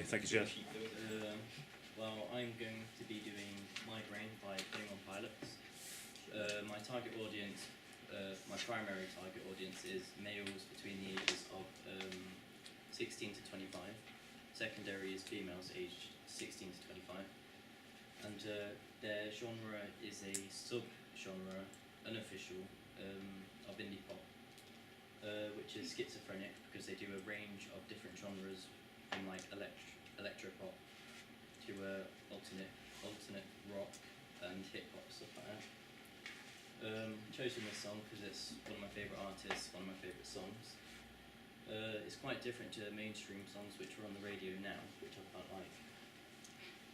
thank you, Jazz. Well, I'm going to be doing Migraine by 21 Pilots. My target audience, my primary target audience is males between the ages of 16 to 25. Secondary is females aged 16 to 25. And their genre is a sub-genre, unofficial, of indie pop, which is schizophrenic because they do a range of different genres from like electropop to alternate rock and hip hop, stuff like that. Chosen this song because it's one of my favourite artists, one of my favourite songs. It's quite different to mainstream songs which are on the radio now, which I quite like.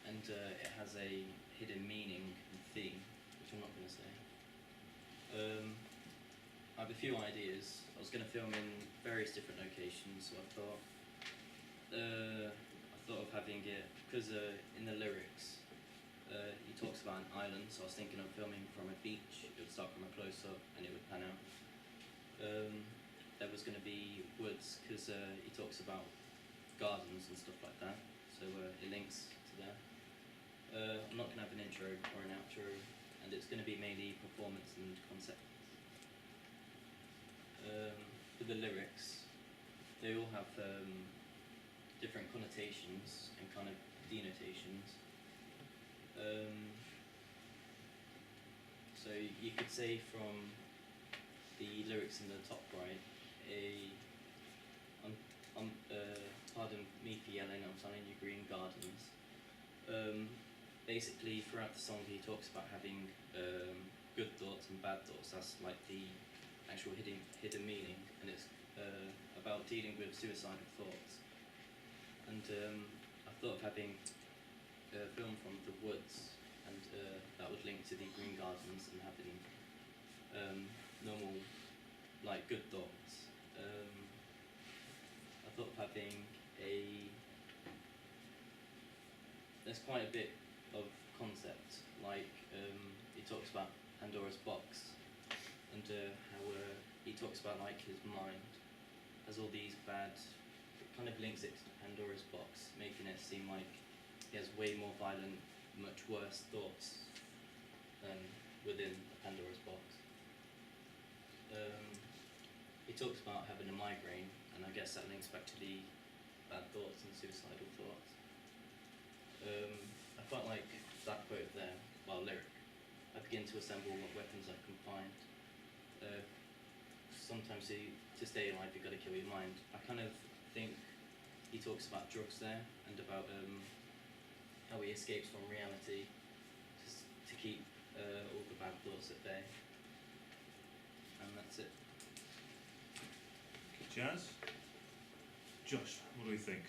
And it has a hidden meaning and theme, which I'm not going to say. I have a few ideas. I was going to film in various different locations, so I thought of having it, because in the lyrics, he talks about an island, so I was thinking of filming from a beach. It would start from a close-up and it would pan out. There was going to be woods, because he talks about gardens and stuff like that, so it links to that. I'm not going to have an intro or an outro, and it's going to be mainly performance and concept. For the lyrics, they all have different connotations and kind of denotations. So you could say from the lyrics in the top right, pardon me for yelling, I'm telling you green gardens. Basically throughout the song he talks about having good thoughts and bad thoughts. That's like the actual hidden meaning, and it's about dealing with suicidal thoughts. And I thought of having a film from the woods, and that would link to the green gardens and having normal, like, good thoughts. I thought of having there's quite a bit of concept, like he talks about Pandora's box, and how he talks about like his mind has all these bad, it kind of links it to Pandora's box, making it seem like he has way more violent, much worse thoughts than within Pandora's box. He talks about having a migraine, and I guess that links back to the bad thoughts and suicidal thoughts. I quite like that quote there, well, lyric. I begin to assemble what weapons I can find. Sometimes to stay alive you've got to kill your mind. I kind of think he talks about drugs there, and about how he escapes from reality to keep all the bad thoughts at bay. And that's it. Jazz? Josh, what do we think?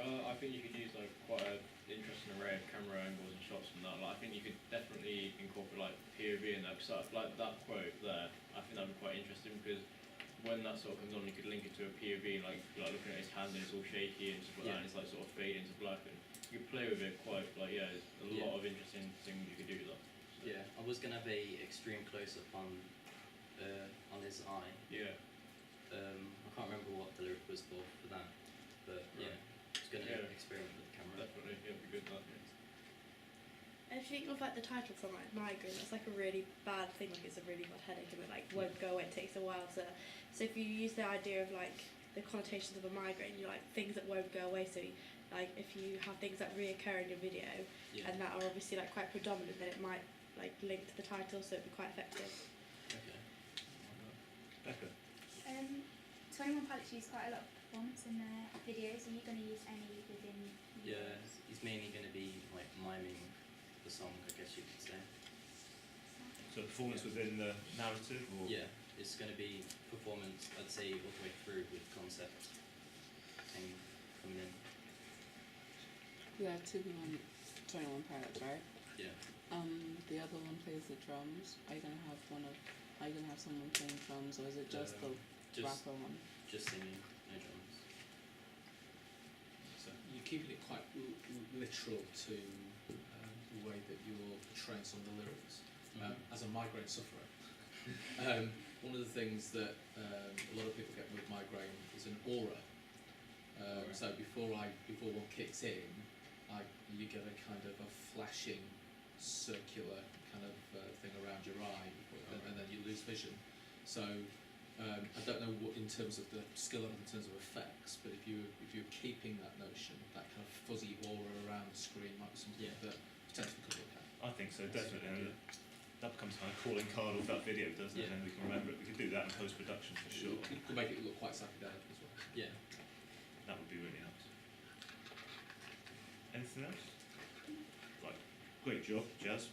I think you could use like quite an interesting array of camera angles and shots from that. Like, I think you could definitely incorporate like POV in that, because like that quote there, I think that would be quite interesting, because when that sort of comes on, you could link it to a POV, like looking at his hand and it's all shaky and stuff like that, and it's like sort of fade into black, and you could play with it quite, like, there's a lot of interesting things you could do with that. So. Yeah, I was gonna have a extreme close up on his eye. Yeah. I can't remember what the lyric was for that, but yeah, I was gonna experiment with the camera. Definitely, yeah, it'd be good that. And if you think of like the title from like migraine, that's like a really bad thing. Like, it's a really bad headache, and it like won't go away. It takes a while to. So if you use the idea of like the connotations of a migraine, you like things that won't go away. So like if you have things that reoccur in your video, and that are obviously like quite predominant, then it might like link to the title, so it'd be quite effective. Okay. Becca? 21 Pilots use quite a lot of performance in their videos. Are you going to use any within? Yeah, he's mainly going to be like miming the song, I guess you could say. So performance within the narrative, or? Yeah, it's going to be performance, I'd say, all the way through with concept and coming in. You have two on 21 Pilots, right? Yeah. The other one plays the drums. Are you gonna have someone playing drums, or is it just the rapper one? Just singing, no drums. So you're keeping it quite literal to the way that you're portraying some of the lyrics. As a migraine sufferer, one of the things that a lot of people get with migraine is an aura Right. So before one kicks in, you get a kind of a flashing circular kind of thing around your eye, and then you lose vision. So I don't know what in terms of the skill level, in terms of effects, but if you're keeping that notion, that kind of fuzzy aura around the screen might be something that potentially could look at. I think so, definitely. And that becomes kind of calling card of that video, doesn't it? Yeah. And we can remember it. We could do that in post-production for sure. It could make it look quite psychedelic as well. Yeah. That would be really nice. Anything else? Right. Great job, Jazz.